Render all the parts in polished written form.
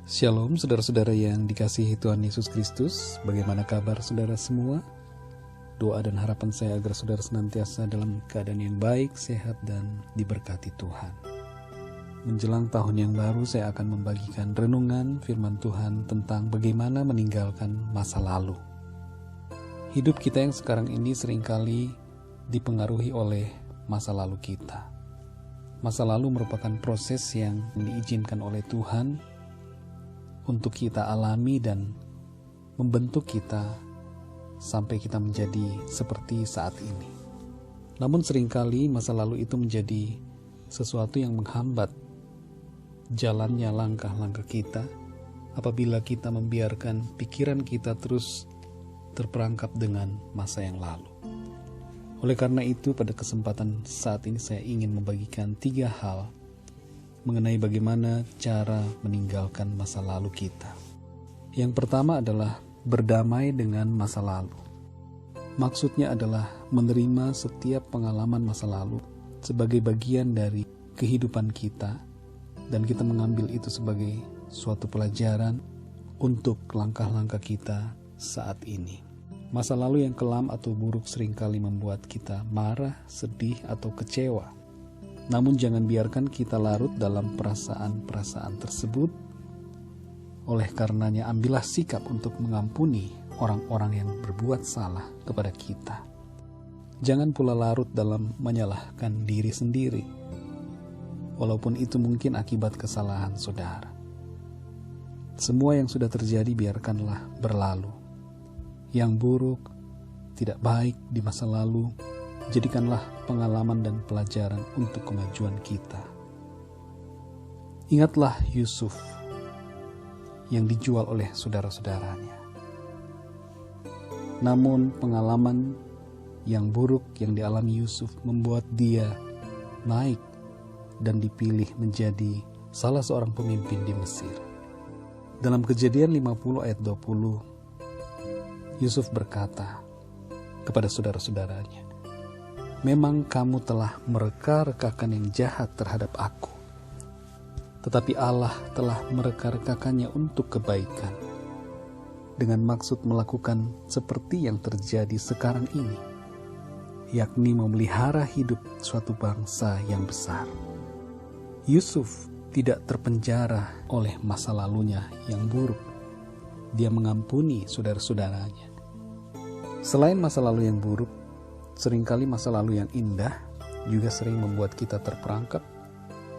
Shalom saudara-saudara yang dikasihi Tuhan Yesus Kristus. Bagaimana kabar saudara semua? Doa dan harapan saya agar saudara senantiasa dalam keadaan yang baik, sehat, dan diberkati Tuhan. Menjelang tahun yang baru, saya akan membagikan renungan firman Tuhan tentang bagaimana meninggalkan masa lalu. Hidup kita yang sekarang ini seringkali dipengaruhi oleh masa lalu kita. Masa lalu merupakan proses yang diizinkan oleh Tuhan untuk kita alami dan membentuk kita sampai kita menjadi seperti saat ini. Namun seringkali masa lalu itu menjadi sesuatu yang menghambat jalannya langkah-langkah kita apabila kita membiarkan pikiran kita terus terperangkap dengan masa yang lalu. Oleh karena itu, pada kesempatan saat ini saya ingin membagikan 3 hal mengenai bagaimana cara meninggalkan masa lalu kita. Yang pertama adalah berdamai dengan masa lalu. Maksudnya adalah menerima setiap pengalaman masa lalu sebagai bagian dari kehidupan kita, dan kita mengambil itu sebagai suatu pelajaran untuk langkah-langkah kita saat ini. Masa lalu yang kelam atau buruk seringkali membuat kita marah, sedih, atau kecewa. Namun jangan biarkan kita larut dalam perasaan-perasaan tersebut. Oleh karenanya ambillah sikap untuk mengampuni orang-orang yang berbuat salah kepada kita. Jangan pula larut dalam menyalahkan diri sendiri, walaupun itu mungkin akibat kesalahan saudara. Semua yang sudah terjadi biarkanlah berlalu. Yang buruk, tidak baik di masa lalu, jadikanlah pengalaman dan pelajaran untuk kemajuan kita. Ingatlah Yusuf yang dijual oleh saudara-saudaranya. Namun pengalaman yang buruk yang dialami Yusuf membuat dia naik dan dipilih menjadi salah seorang pemimpin di Mesir. Dalam Kejadian 50 ayat 20, Yusuf berkata kepada saudara-saudaranya, "Memang kamu telah mereka-rekakan yang jahat terhadap aku, tetapi Allah telah mereka-rekakannya untuk kebaikan, dengan maksud melakukan seperti yang terjadi sekarang ini, yakni memelihara hidup suatu bangsa yang besar." Yusuf tidak terpenjara oleh masa lalunya yang buruk. Dia mengampuni saudara-saudaranya. Selain masa lalu yang buruk, seringkali masa lalu yang indah juga sering membuat kita terperangkap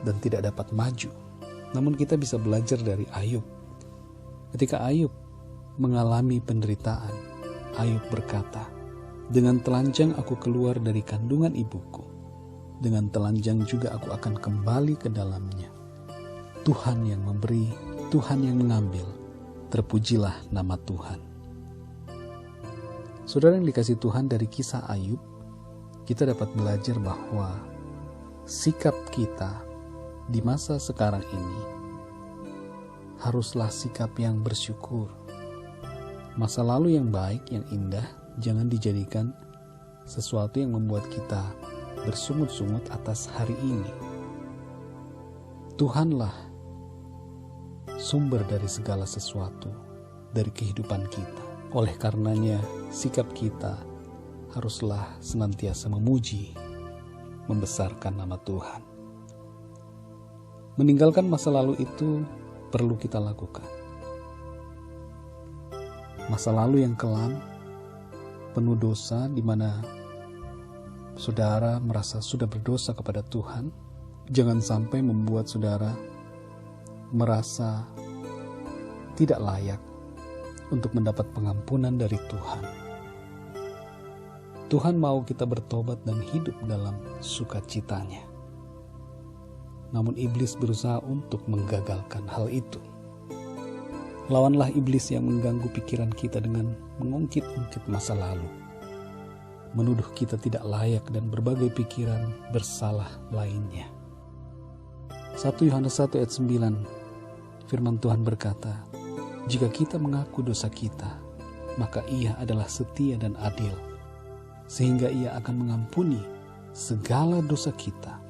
dan tidak dapat maju. Namun kita bisa belajar dari Ayub. Ketika Ayub mengalami penderitaan, Ayub berkata, "Dengan telanjang aku keluar dari kandungan ibuku, dengan telanjang juga aku akan kembali ke dalamnya. Tuhan yang memberi, Tuhan yang mengambil, terpujilah nama Tuhan." Saudara yang dikasihi Tuhan, dari kisah Ayub kita dapat belajar bahwa sikap kita di masa sekarang ini haruslah sikap yang bersyukur. Masa lalu yang baik, yang indah, jangan dijadikan sesuatu yang membuat kita bersungut-sungut atas hari ini. Tuhanlah sumber dari segala sesuatu, dari kehidupan kita. Oleh karenanya, sikap kita haruslah senantiasa memuji, membesarkan nama Tuhan. Meninggalkan masa lalu itu perlu kita lakukan. Masa lalu yang kelam, penuh dosa, di mana saudara merasa sudah berdosa kepada Tuhan, jangan sampai membuat saudara merasa tidak layak untuk mendapat pengampunan dari Tuhan. Tuhan mau kita bertobat dan hidup dalam sukacitanya. Namun iblis berusaha untuk menggagalkan hal itu. Lawanlah iblis yang mengganggu pikiran kita dengan mengungkit-ungkit masa lalu, menuduh kita tidak layak, dan berbagai pikiran bersalah lainnya. 1 Yohanes 1 ayat 9, firman Tuhan berkata, "Jika kita mengaku dosa kita, maka Ia adalah setia dan adil, sehingga Ia akan mengampuni segala dosa kita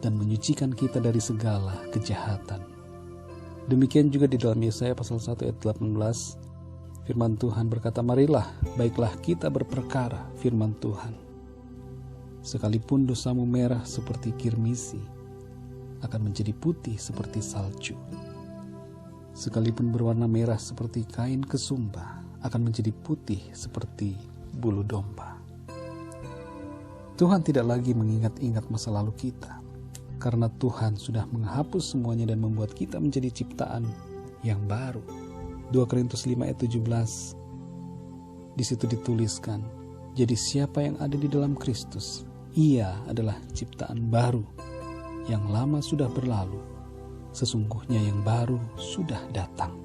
dan menyucikan kita dari segala kejahatan." Demikian juga di dalam Yesaya pasal 1 ayat 18, firman Tuhan berkata, marilah, baiklah kita berperkara, firman Tuhan. Sekalipun dosamu merah seperti kirmisi, akan menjadi putih seperti salju. Sekalipun berwarna merah seperti kain kesumba, akan menjadi putih seperti bulu domba. Tuhan tidak lagi mengingat-ingat masa lalu kita, karena Tuhan sudah menghapus semuanya dan membuat kita menjadi ciptaan yang baru. 2 Korintus 5 ayat 17, di situ dituliskan, jadi siapa yang ada di dalam Kristus, ia adalah ciptaan baru, yang lama sudah berlalu, sesungguhnya yang baru sudah datang.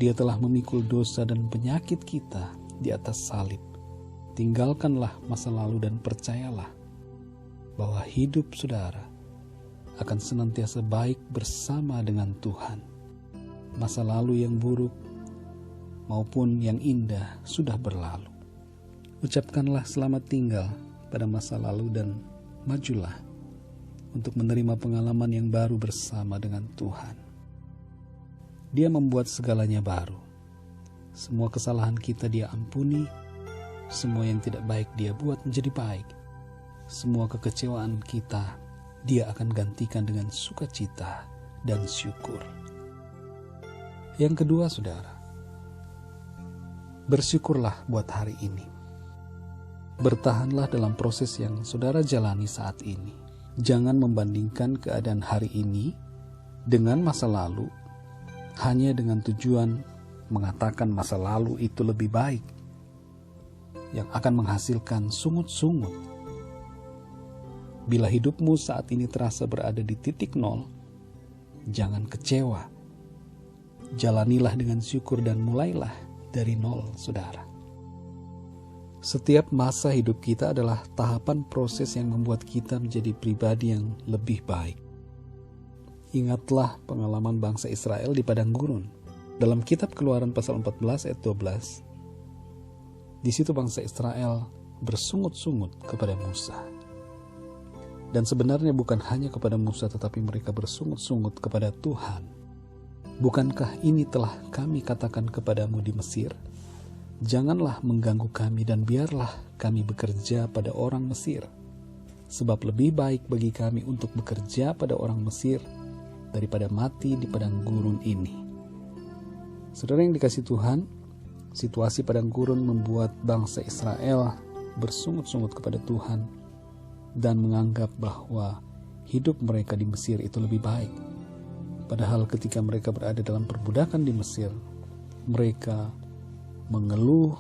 Dia telah memikul dosa dan penyakit kita di atas salib. Tinggalkanlah masa lalu dan percayalah bahwa hidup saudara akan senantiasa baik bersama dengan Tuhan. Masa lalu yang buruk maupun yang indah sudah berlalu. Ucapkanlah selamat tinggal pada masa lalu dan majulah untuk menerima pengalaman yang baru bersama dengan Tuhan. Dia membuat segalanya baru. Semua kesalahan kita Dia ampuni, semua yang tidak baik Dia buat menjadi baik. Semua kekecewaan kita Dia akan gantikan dengan sukacita dan syukur. Yang kedua, saudara, bersyukurlah buat hari ini. Bertahanlah dalam proses yang saudara jalani saat ini. Jangan membandingkan keadaan hari ini dengan masa lalu hanya dengan tujuan mengatakan masa lalu itu lebih baik, yang akan menghasilkan sungut-sungut. Bila hidupmu saat ini terasa berada di titik nol, jangan kecewa. Jalanilah dengan syukur dan mulailah dari nol, saudara. Setiap masa hidup kita adalah tahapan proses yang membuat kita menjadi pribadi yang lebih baik. Ingatlah pengalaman bangsa Israel di padang gurun. Dalam kitab Keluaran pasal 14 ayat 12, di situ bangsa Israel bersungut-sungut kepada Musa. Dan sebenarnya bukan hanya kepada Musa, tetapi mereka bersungut-sungut kepada Tuhan. Bukankah ini telah kami katakan kepadamu di Mesir? Janganlah mengganggu kami dan biarlah kami bekerja pada orang Mesir. Sebab lebih baik bagi kami untuk bekerja pada orang Mesir daripada mati di padang gurun ini. Saudara yang dikasihi Tuhan, situasi padang gurun membuat bangsa Israel bersungut-sungut kepada Tuhan dan menganggap bahwa hidup mereka di Mesir itu lebih baik. Padahal ketika mereka berada dalam perbudakan di Mesir, mereka mengeluh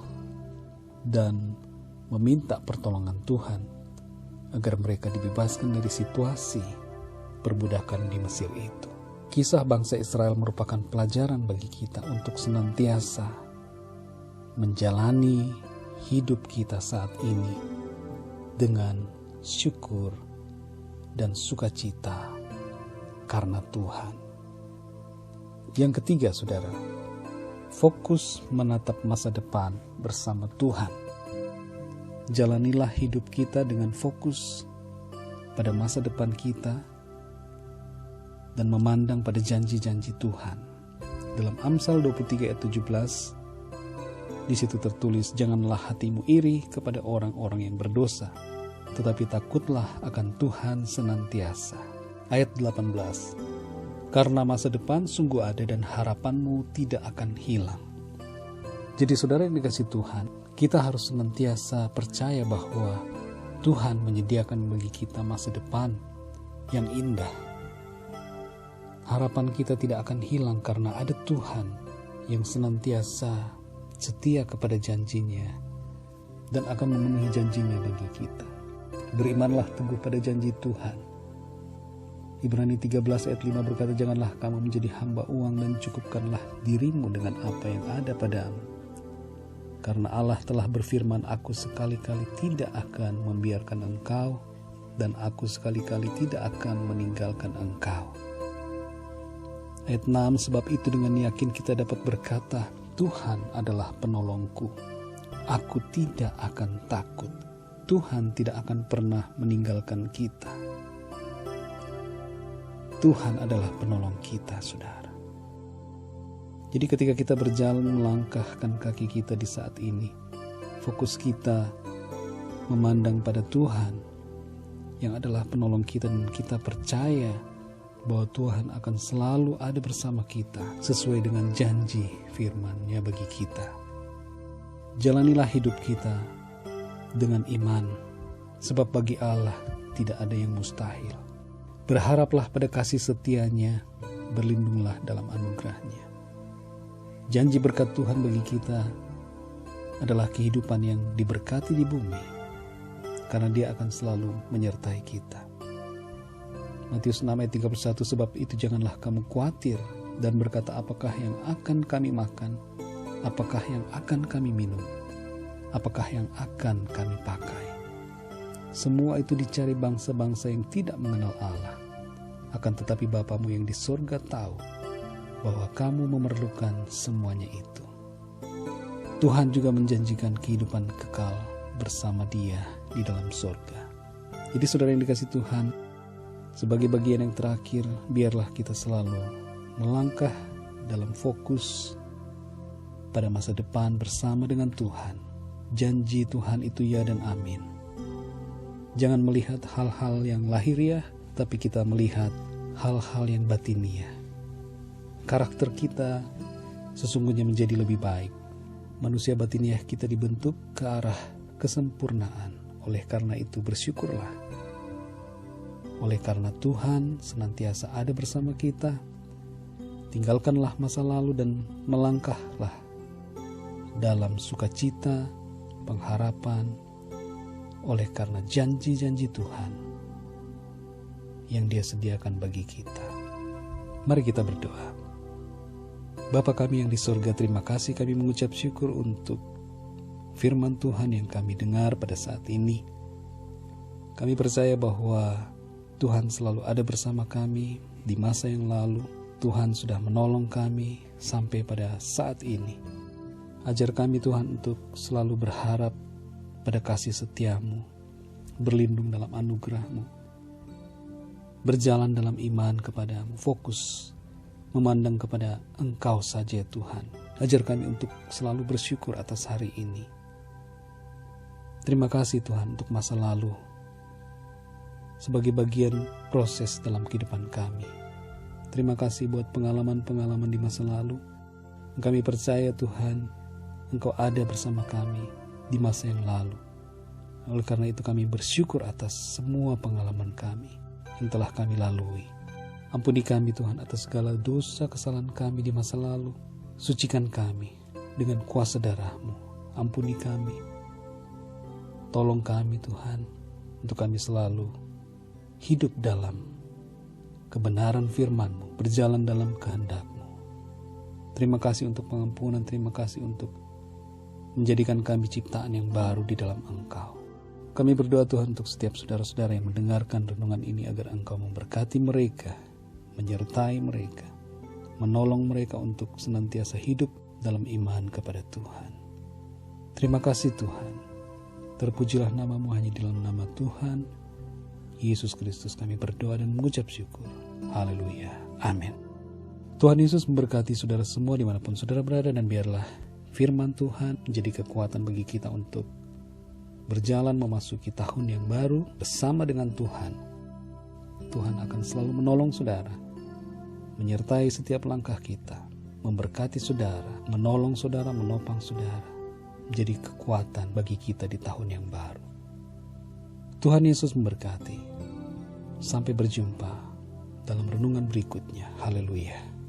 dan meminta pertolongan Tuhan agar mereka dibebaskan dari situasi perbudakan di Mesir itu. Kisah bangsa Israel merupakan pelajaran bagi kita untuk senantiasa menjalani hidup kita saat ini dengan syukur dan sukacita karena Tuhan. Yang ketiga, saudara, fokus menatap masa depan bersama Tuhan. Jalanilah hidup kita dengan fokus pada masa depan kita dan memandang pada janji-janji Tuhan. Dalam Amsal 23 ayat 17, di situ tertulis, janganlah hatimu iri kepada orang-orang yang berdosa, tetapi takutlah akan Tuhan senantiasa. Ayat 18, karena masa depan sungguh ada dan harapanmu tidak akan hilang. Jadi saudara yang dikasihi Tuhan, kita harus senantiasa percaya bahwa Tuhan menyediakan bagi kita masa depan yang indah. Harapan kita tidak akan hilang karena ada Tuhan yang senantiasa setia kepada janjinya dan akan memenuhi janjinya bagi kita. Berimanlah teguh pada janji Tuhan. Ibrani 13 ayat 5 berkata, janganlah kamu menjadi hamba uang dan cukupkanlah dirimu dengan apa yang ada padamu. Karena Allah telah berfirman, aku sekali-kali tidak akan membiarkan engkau dan aku sekali-kali tidak akan meninggalkan engkau. Ayat 6, sebab itu dengan yakin kita dapat berkata, Tuhan adalah penolongku. Aku tidak akan takut. Tuhan tidak akan pernah meninggalkan kita. Tuhan adalah penolong kita, saudara. Jadi ketika kita berjalan melangkahkan kaki kita di saat ini, fokus kita memandang pada Tuhan yang adalah penolong kita, dan kita percaya bahwa Tuhan akan selalu ada bersama kita sesuai dengan janji firman-Nya bagi kita. Jalanilah hidup kita dengan iman, sebab bagi Allah tidak ada yang mustahil. Berharaplah pada kasih setia-Nya, berlindunglah dalam anugerah-Nya. Janji berkat Tuhan bagi kita adalah kehidupan yang diberkati di bumi, karena Dia akan selalu menyertai kita. Matius 6 ayat 31, sebab itu janganlah kamu khawatir dan berkata, apakah yang akan kami makan, apakah yang akan kami minum, apakah yang akan kami pakai. Semua itu dicari bangsa-bangsa yang tidak mengenal Allah. Akan tetapi Bapamu yang di sorga tahu bahwa kamu memerlukan semuanya itu. Tuhan juga menjanjikan kehidupan kekal bersama Dia di dalam sorga. Jadi saudara yang dikasih Tuhan, sebagai bagian yang terakhir, biarlah kita selalu melangkah dalam fokus pada masa depan bersama dengan Tuhan. Janji Tuhan itu ya dan amin. Jangan melihat hal-hal yang lahiriah, tapi kita melihat hal-hal yang batiniah. Karakter kita sesungguhnya menjadi lebih baik. Manusia batiniah kita dibentuk ke arah kesempurnaan. Oleh karena itu bersyukurlah. Oleh karena Tuhan senantiasa ada bersama kita, tinggalkanlah masa lalu dan melangkahlah dalam sukacita, pengharapan, oleh karena janji-janji Tuhan yang Dia sediakan bagi kita. Mari kita berdoa. Bapa kami yang di sorga, terima kasih kami mengucap syukur untuk firman Tuhan yang kami dengar pada saat ini. Kami percaya bahwa Tuhan selalu ada bersama kami di masa yang lalu. Tuhan sudah menolong kami sampai pada saat ini. Ajar kami Tuhan untuk selalu berharap pada kasih setia-Mu, berlindung dalam anugerah-Mu, berjalan dalam iman kepada-Mu, fokus memandang kepada Engkau saja Tuhan. Ajar kami untuk selalu bersyukur atas hari ini. Terima kasih Tuhan untuk masa lalu sebagai bagian proses dalam kehidupan kami. Terima kasih buat pengalaman-pengalaman di masa lalu. Kami percaya Tuhan, Engkau ada bersama kami di masa yang lalu. Oleh karena itu kami bersyukur atas semua pengalaman kami yang telah kami lalui. Ampuni kami Tuhan atas segala dosa kesalahan kami di masa lalu. Sucikan kami dengan kuasa darah-Mu. Ampuni kami. Tolong kami Tuhan untuk kami selalu hidup dalam kebenaran firman-Mu, berjalan dalam kehendak-Mu. Terima kasih untuk pengampunan, terima kasih untuk menjadikan kami ciptaan yang baru di dalam Engkau. Kami berdoa Tuhan untuk setiap saudara-saudara yang mendengarkan renungan ini, agar Engkau memberkati mereka, menyertai mereka, menolong mereka untuk senantiasa hidup dalam iman kepada Tuhan. Terima kasih Tuhan. Terpujilah nama-Mu, hanya di dalam nama Tuhan Yesus Kristus kami berdoa dan mengucap syukur. Haleluya. Amin. Tuhan Yesus memberkati saudara semua dimanapun saudara berada, dan biarlah firman Tuhan menjadi kekuatan bagi kita untuk berjalan memasuki tahun yang baru bersama dengan Tuhan. Tuhan akan selalu menolong saudara, menyertai setiap langkah kita, memberkati saudara, menolong saudara, menopang saudara, menjadi kekuatan bagi kita di tahun yang baru. Tuhan Yesus memberkati. Sampai berjumpa dalam renungan berikutnya. Haleluya.